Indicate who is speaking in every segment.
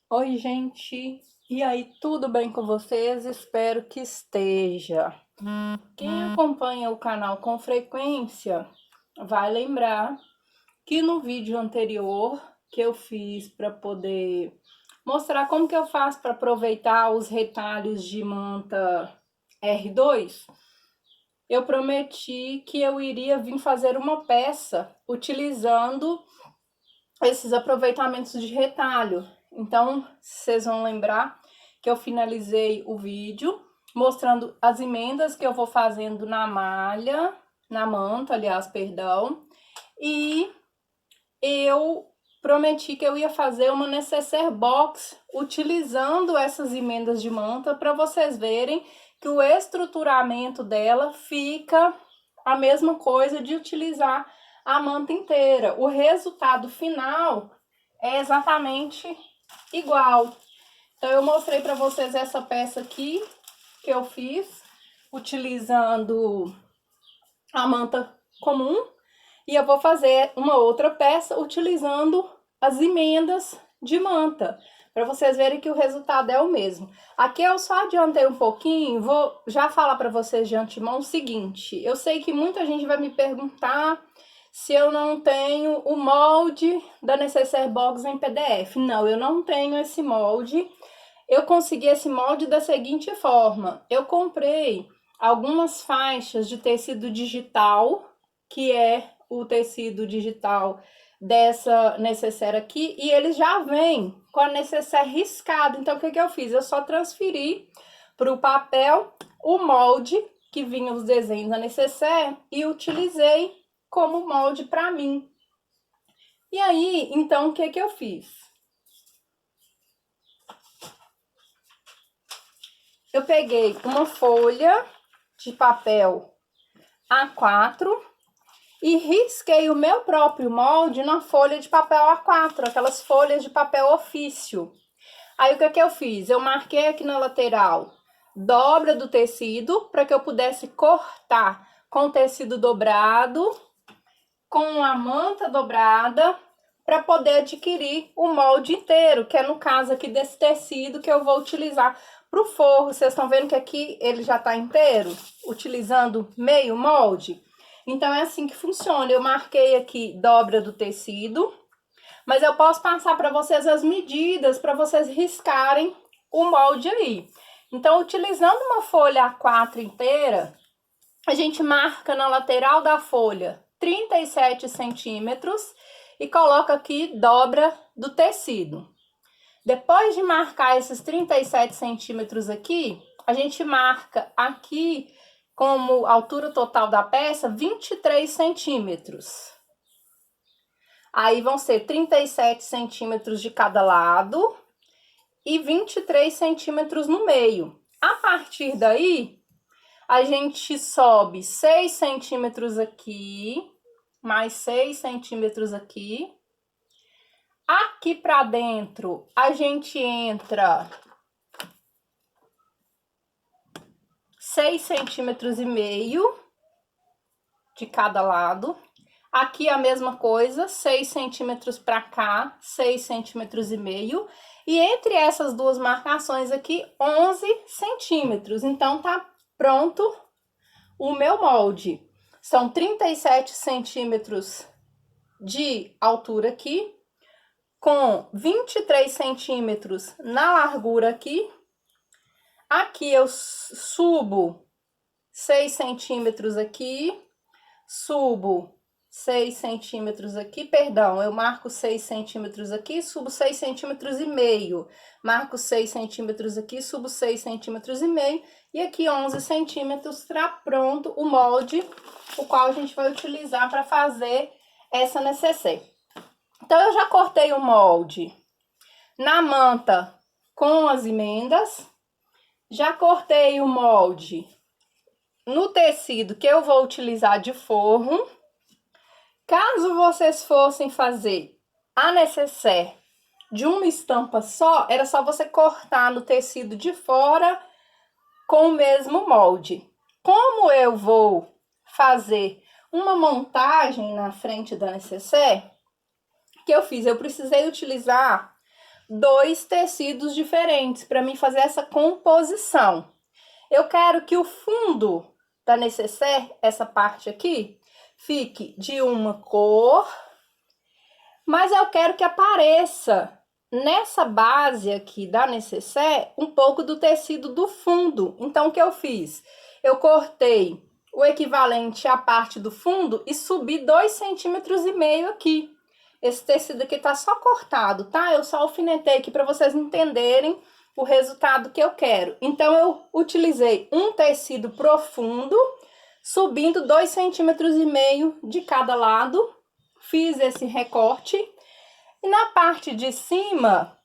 Speaker 1: Oi, gente. E aí, tudo bem com vocês? Espero que esteja. Quem acompanha o canal com frequência vai lembrar que no vídeo anterior que eu fiz para poder mostrar como que eu faço para aproveitar os retalhos de manta R2, eu prometi que eu iria vir fazer uma peça utilizando esses aproveitamentos de retalho. Então, vocês vão lembrar que eu finalizei o vídeo mostrando as emendas que eu vou fazendo na malha, na manta, aliás, perdão. E eu prometi que eu ia fazer uma necessaire box utilizando essas emendas de manta para vocês verem que o estruturamento dela fica a mesma coisa de utilizar a manta inteira. O resultado final é exatamente igual. Então eu mostrei para vocês essa peça aqui que eu fiz utilizando a manta comum e eu vou fazer uma outra peça utilizando as emendas de manta, para vocês verem que o resultado é o mesmo. Aqui eu só adiantei um pouquinho, vou já falar para vocês de antemão o seguinte: eu sei que muita gente vai me perguntar se eu não tenho o molde da Necessaire Box em PDF. Não, eu não tenho esse molde. Eu consegui esse molde da seguinte forma: eu comprei algumas faixas de tecido digital, que é o tecido digital dessa necessaire aqui, e ele já vem com a necessaire riscada. Então, o que eu fiz? Eu só transferi para o papel o molde que vinha os desenhos da necessaire e utilizei como molde para mim. E aí, então, o que eu fiz? Eu peguei uma folha de papel A4 e risquei o meu próprio molde na folha de papel A4, aquelas folhas de papel ofício. Aí o que eu fiz? Eu marquei aqui na lateral dobra do tecido para que eu pudesse cortar com o tecido dobrado, com a manta dobrada, para poder adquirir o molde inteiro, que é no caso aqui desse tecido que eu vou utilizar para o forro. Vocês estão vendo que aqui ele já está inteiro, utilizando meio molde? Então, é assim que funciona. Eu marquei aqui dobra do tecido, mas eu posso passar para vocês as medidas para vocês riscarem o molde aí. Então, utilizando uma folha A4 inteira, a gente marca na lateral da folha 37 centímetros e coloca aqui dobra do tecido. Depois de marcar esses 37 centímetros aqui, a gente marca aqui como altura total da peça 23 centímetros. Aí vão ser 37 centímetros de cada lado e 23 centímetros no meio. A partir daí, a gente sobe 6 centímetros aqui, mais 6 centímetros aqui. Aqui para dentro, a gente entra 6 centímetros e meio de cada lado. Aqui a mesma coisa, 6 centímetros para cá, 6 centímetros e meio. E entre essas duas marcações aqui, 11 centímetros. Então, tá pronto o meu molde. São 37 centímetros de altura aqui, com 23 centímetros na largura aqui. Aqui eu subo 6 centímetros aqui, subo 6 centímetros aqui, perdão, eu marco 6 centímetros aqui, subo 6 centímetros e meio, marco 6 centímetros aqui, subo 6 centímetros e meio, e aqui 11 centímetros, tá pronto o molde, o qual a gente vai utilizar para fazer essa necessaire. Então, eu já cortei o molde na manta com as emendas, já cortei o molde no tecido que eu vou utilizar de forro. Caso vocês fossem fazer a necessaire de uma estampa só, era só você cortar no tecido de fora com o mesmo molde. Como eu vou fazer uma montagem na frente da necessaire, o que eu fiz? Eu precisei utilizar dois tecidos diferentes para mim fazer essa composição. Eu quero que o fundo da necessaire, essa parte aqui, fique de uma cor, mas eu quero que apareça nessa base aqui da necessaire um pouco do tecido do fundo. Então, o que eu fiz? Eu cortei o equivalente à parte do fundo e subi 2,5 centímetros aqui. Esse tecido aqui tá só cortado, tá? Eu só alfinetei aqui para vocês entenderem o resultado que eu quero. Então, eu utilizei um tecido profundo, subindo 2,5 centímetros de cada lado. Fiz esse recorte. E na parte de cima,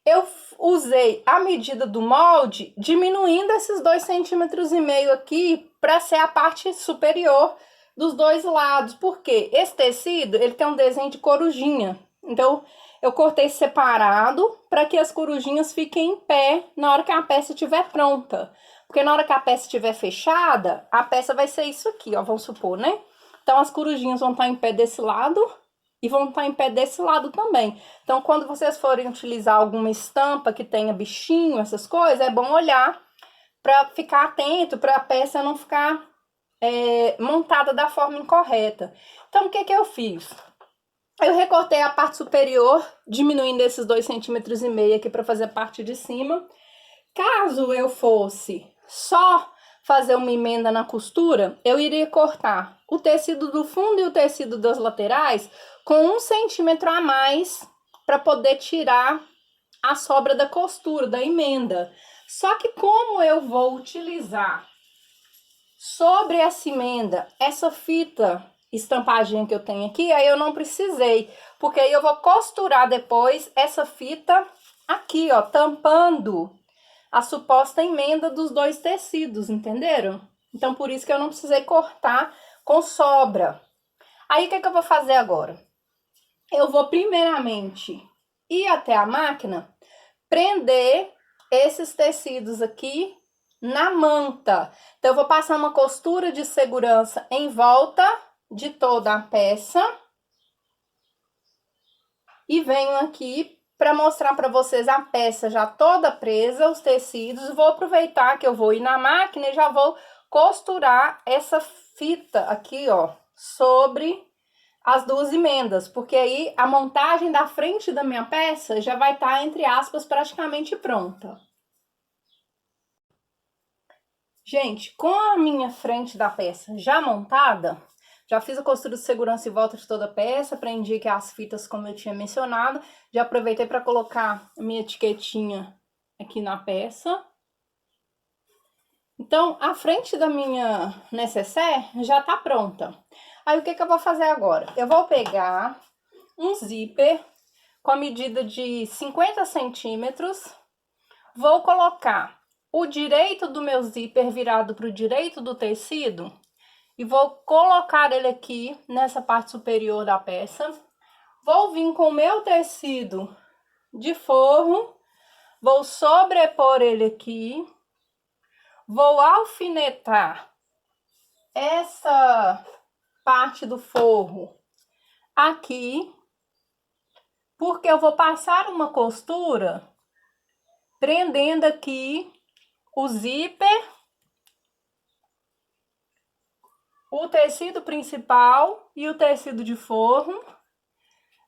Speaker 1: eu usei a medida do molde, diminuindo esses 2,5 centímetros aqui, para ser a parte superior dos dois lados. Porque esse tecido, ele tem um desenho de corujinha. Então, eu cortei separado para que as corujinhas fiquem em pé na hora que a peça estiver pronta. Porque na hora que a peça estiver fechada, a peça vai ser isso aqui, ó, vamos supor, né? Então, as corujinhas vão estar em pé desse lado e vão estar em pé desse lado também. Então, quando vocês forem utilizar alguma estampa que tenha bichinho, essas coisas, é bom olhar para ficar atento, para a peça não ficar montada da forma incorreta. Então, o que eu fiz? Eu recortei a parte superior, diminuindo esses 2,5 centímetros aqui para fazer a parte de cima. Caso eu fosse só fazer uma emenda na costura, eu iria cortar o tecido do fundo e o tecido das laterais com 1 centímetro a mais para poder tirar a sobra da costura, da emenda. Só que como eu vou utilizar sobre essa emenda essa fita estampadinha que eu tenho aqui, aí eu não precisei, porque aí eu vou costurar depois essa fita aqui, ó, tampando a suposta emenda dos dois tecidos, entenderam? Então, por isso que eu não precisei cortar com sobra. Aí, o que eu vou fazer agora? Eu vou, primeiramente, ir até a máquina, prender esses tecidos aqui na manta. Então, eu vou passar uma costura de segurança em volta de toda a peça. E venho aqui para mostrar para vocês a peça já toda presa, os tecidos. Vou aproveitar que eu vou ir na máquina e já vou costurar essa fita aqui, ó, sobre as duas emendas, porque aí a montagem da frente da minha peça já vai estar, entre aspas, praticamente pronta. Gente, com a minha frente da peça já montada, já fiz a costura de segurança em volta de toda a peça, prendi aqui as fitas como eu tinha mencionado, já aproveitei para colocar a minha etiquetinha aqui na peça. Então, a frente da minha necessaire já tá pronta. Aí, o que eu vou fazer agora? Eu vou pegar um zíper com a medida de 50 centímetros, vou colocar o direito do meu zíper virado para o direito do tecido e vou colocar ele aqui nessa parte superior da peça. Vou vir com o meu tecido de forro, vou sobrepor ele aqui, vou alfinetar essa parte do forro aqui, porque eu vou passar uma costura prendendo aqui o zíper, o tecido principal e o tecido de forro.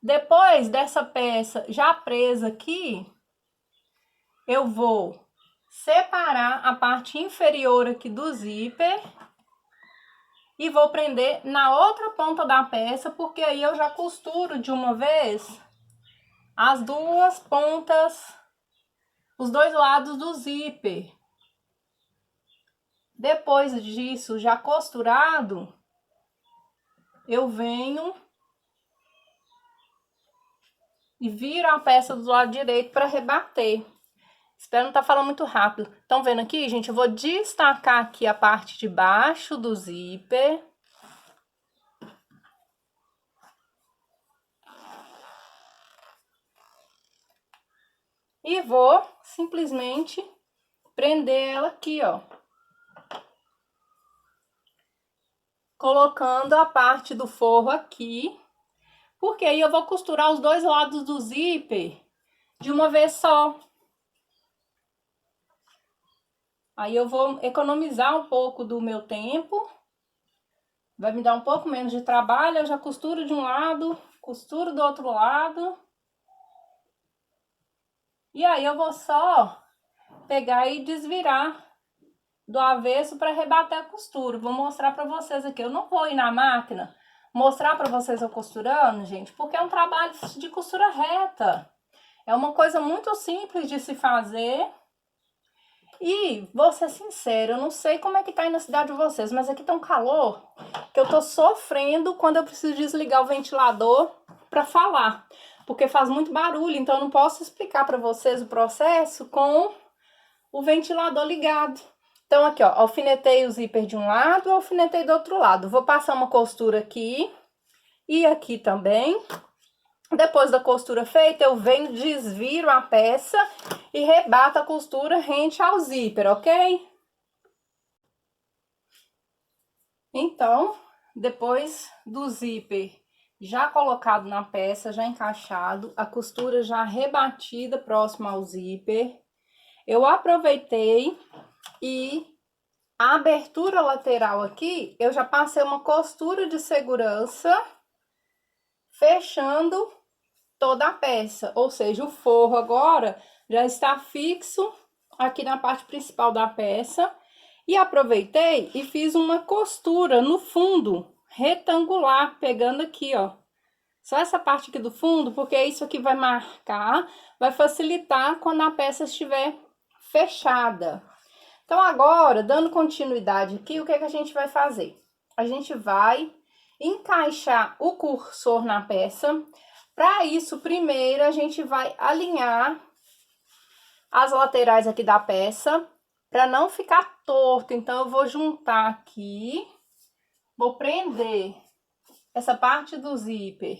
Speaker 1: Depois dessa peça já presa aqui, eu vou separar a parte inferior aqui do zíper e vou prender na outra ponta da peça, porque aí eu já costuro de uma vez as duas pontas, os dois lados do zíper. Depois disso, já costurado, eu venho e viro a peça do lado direito para rebater. Espero não estar falando muito rápido. Estão vendo aqui, gente? Eu vou destacar aqui a parte de baixo do zíper. E vou simplesmente prender ela aqui, ó. Colocando a parte do forro aqui. Porque aí eu vou costurar os dois lados do zíper de uma vez só. Aí eu vou economizar um pouco do meu tempo, vai me dar um pouco menos de trabalho, eu já costuro de um lado, costuro do outro lado. E aí eu vou só pegar e desvirar do avesso para rebater a costura. Vou mostrar para vocês aqui. Eu não vou ir na máquina mostrar para vocês eu costurando, gente, porque é um trabalho de costura reta. É uma coisa muito simples de se fazer. E vou ser sincera, eu não sei como é que tá aí na cidade de vocês, mas aqui tá um calor que eu tô sofrendo quando eu preciso desligar o ventilador para falar, porque faz muito barulho, então eu não posso explicar para vocês o processo com o ventilador ligado. Então aqui, ó, alfinetei o zíper de um lado, alfinetei do outro lado. Vou passar uma costura aqui e aqui também. Depois da costura feita, eu venho, desviro a peça e rebato a costura rente ao zíper, ok? Então, depois do zíper já colocado na peça, já encaixado, a costura já rebatida próximo ao zíper, eu aproveitei e a abertura lateral aqui, eu já passei uma costura de segurança, fechando toda a peça, ou seja, o forro agora já está fixo aqui na parte principal da peça. E aproveitei e fiz uma costura no fundo, retangular, pegando aqui, ó. Só essa parte aqui do fundo, porque isso aqui vai marcar, vai facilitar quando a peça estiver fechada. Então, agora, dando continuidade aqui, o que é que a gente vai fazer? A gente vai encaixar o cursor na peça. Para isso, primeiro, a gente vai alinhar as laterais aqui da peça, para não ficar torto. Então, eu vou juntar aqui, vou prender essa parte do zíper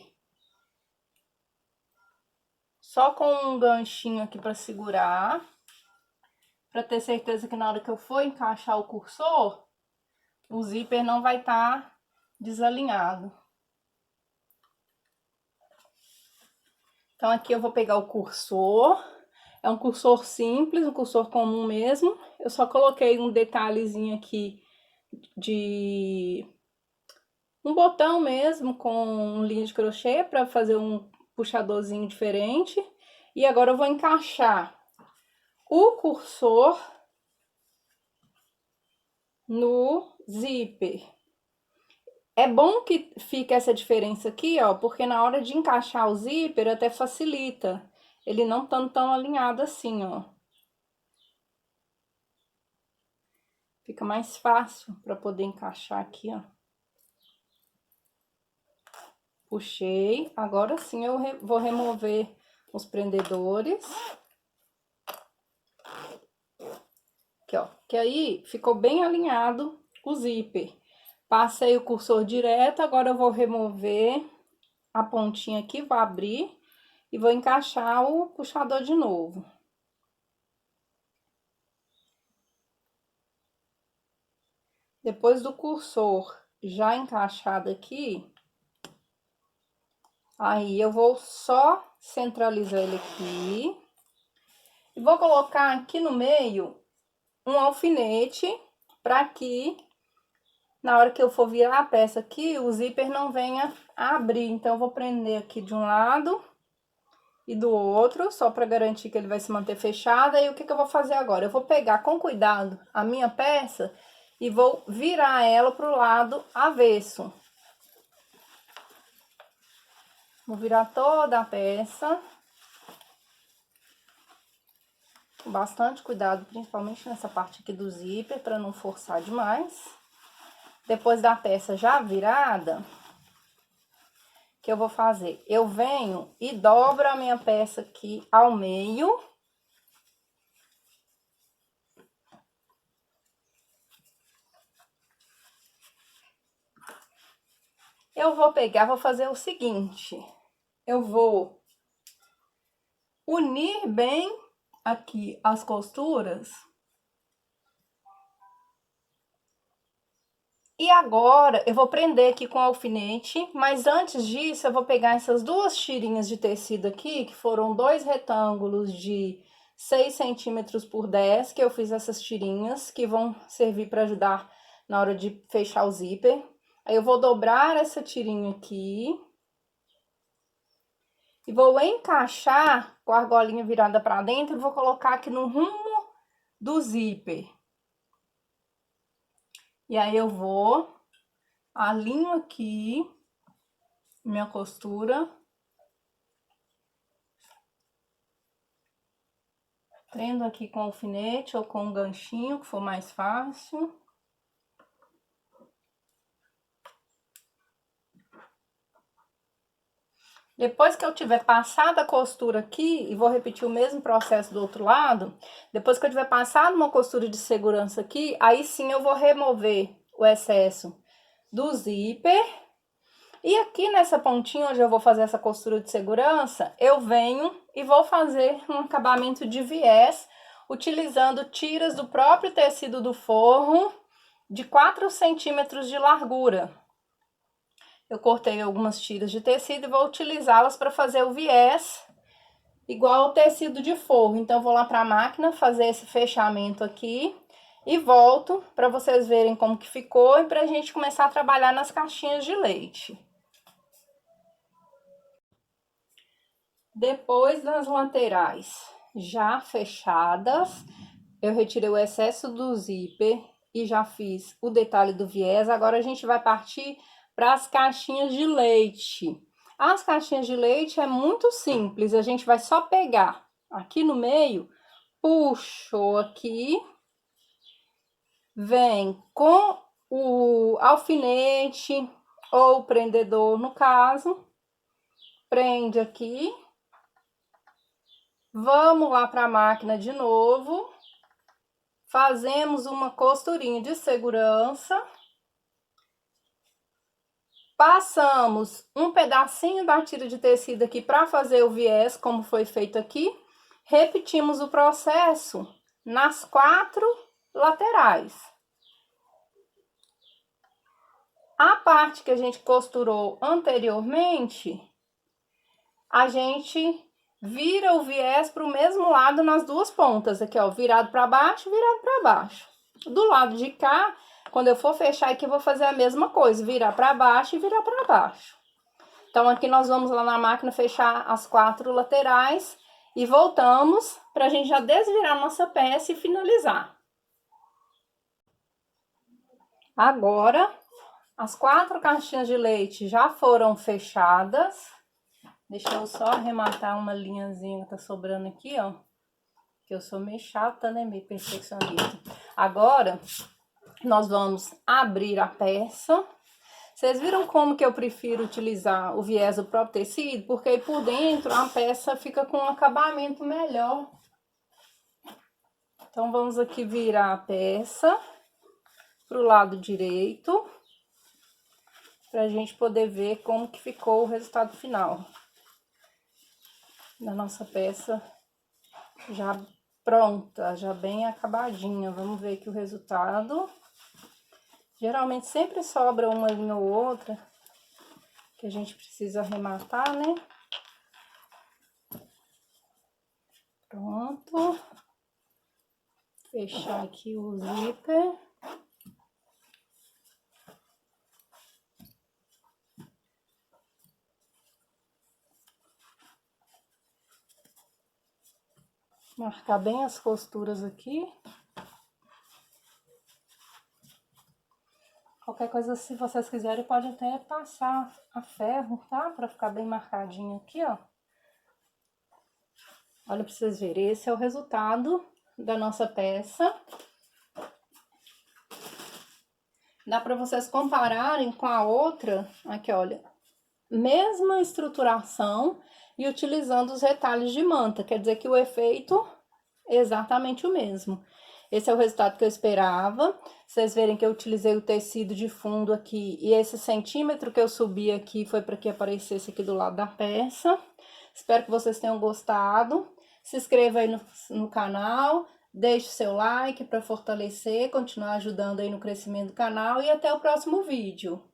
Speaker 1: só com um ganchinho aqui para segurar, para ter certeza que na hora que eu for encaixar o cursor, o zíper não vai estar desalinhado. Então, aqui eu vou pegar o cursor. É um cursor simples, um cursor comum mesmo. Eu só coloquei um detalhezinho aqui de um botão mesmo com linha de crochê para fazer um puxadorzinho diferente. E agora eu vou encaixar o cursor no zíper. É bom que fique essa diferença aqui, ó, porque na hora de encaixar o zíper até facilita. Ele não tá tão alinhado assim, ó. Fica mais fácil para poder encaixar aqui, ó. Puxei. Agora sim eu vou remover os prendedores. Aqui, ó. Que aí ficou bem alinhado o zíper. Passei o cursor direto, agora eu vou remover a pontinha aqui, vou abrir e vou encaixar o puxador de novo. Depois do cursor já encaixado aqui, aí eu vou só centralizar ele aqui. E vou colocar aqui no meio um alfinete para que na hora que eu for virar a peça aqui, o zíper não venha a abrir. Então, eu vou prender aqui de um lado e do outro, só para garantir que ele vai se manter fechado. Aí, o que que eu vou fazer agora? Eu vou pegar com cuidado a minha peça e vou virar ela pro lado avesso. Vou virar toda a peça. Com bastante cuidado, principalmente nessa parte aqui do zíper, para não forçar demais. Depois da peça já virada, o que eu vou fazer? Eu venho e dobro a minha peça aqui ao meio. Eu vou pegar, vou fazer o seguinte. Eu vou unir bem aqui as costuras. E agora eu vou prender aqui com alfinete, mas antes disso eu vou pegar essas duas tirinhas de tecido aqui, que foram 2 retângulos de 6 centímetros por 10, que eu fiz essas tirinhas, que vão servir para ajudar na hora de fechar o zíper. Aí eu vou dobrar essa tirinha aqui e vou encaixar com a argolinha virada para dentro e vou colocar aqui no rumo do zíper. E aí eu vou, alinho aqui minha costura, prendo aqui com alfinete ou com um ganchinho, que for mais fácil. Depois que eu tiver passado a costura aqui, e vou repetir o mesmo processo do outro lado, depois que eu tiver passado uma costura de segurança aqui, aí sim eu vou remover o excesso do zíper. E aqui nessa pontinha onde eu vou fazer essa costura de segurança, eu venho e vou fazer um acabamento de viés, utilizando tiras do próprio tecido do forro, de 4 centímetros de largura. Eu cortei algumas tiras de tecido e vou utilizá-las para fazer o viés igual ao tecido de forro. Então, eu vou lá para a máquina fazer esse fechamento aqui e volto para vocês verem como que ficou e para a gente começar a trabalhar nas caixinhas de leite. Depois das laterais já fechadas, eu retirei o excesso do zíper e já fiz o detalhe do viés. Agora a gente vai partir para as caixinhas de leite. As caixinhas de leite é muito simples, a gente vai só pegar aqui no meio, puxou aqui, vem com o alfinete ou o prendedor, no caso, prende aqui, vamos lá para a máquina de novo, fazemos uma costurinha de segurança. Passamos um pedacinho da tira de tecido aqui para fazer o viés, como foi feito aqui. Repetimos o processo nas 4 laterais. A parte que a gente costurou anteriormente, a gente vira o viés para o mesmo lado nas duas pontas. Aqui, ó, virado para baixo, virado para baixo. Do lado de cá, quando eu for fechar aqui, eu vou fazer a mesma coisa, virar para baixo e virar para baixo. Então, aqui nós vamos lá na máquina fechar as 4 laterais e voltamos para a gente já desvirar nossa peça e finalizar. Agora, as 4 caixinhas de leite já foram fechadas. Deixa eu só arrematar uma linhazinha que tá sobrando aqui, ó. Que eu sou meio chata, né? Meio perfeccionista. Agora, nós vamos abrir a peça. Vocês viram como que eu prefiro utilizar o viés do próprio tecido? Porque aí por dentro a peça fica com um acabamento melhor. Então, vamos aqui virar a peça pro lado direito, pra gente poder ver como que ficou o resultado final da nossa peça já pronta, já bem acabadinha. Vamos ver aqui o resultado. Geralmente sempre sobra uma linha ou outra que a gente precisa arrematar, né? Pronto. Fechar aqui o zíper. Marcar bem as costuras aqui. Qualquer coisa, se vocês quiserem, pode até passar a ferro, tá? Pra ficar bem marcadinho aqui, ó. Olha pra vocês verem, esse é o resultado da nossa peça. Dá pra vocês compararem com a outra, aqui, olha. Mesma estruturação e utilizando os retalhos de manta, quer dizer que o efeito é exatamente o mesmo. Esse é o resultado que eu esperava. Vocês verem que eu utilizei o tecido de fundo aqui e esse centímetro que eu subi aqui foi para que aparecesse aqui do lado da peça. Espero que vocês tenham gostado. Se inscreva aí no canal, Deixe seu like para fortalecer, continuar ajudando aí no crescimento do canal e até o próximo vídeo.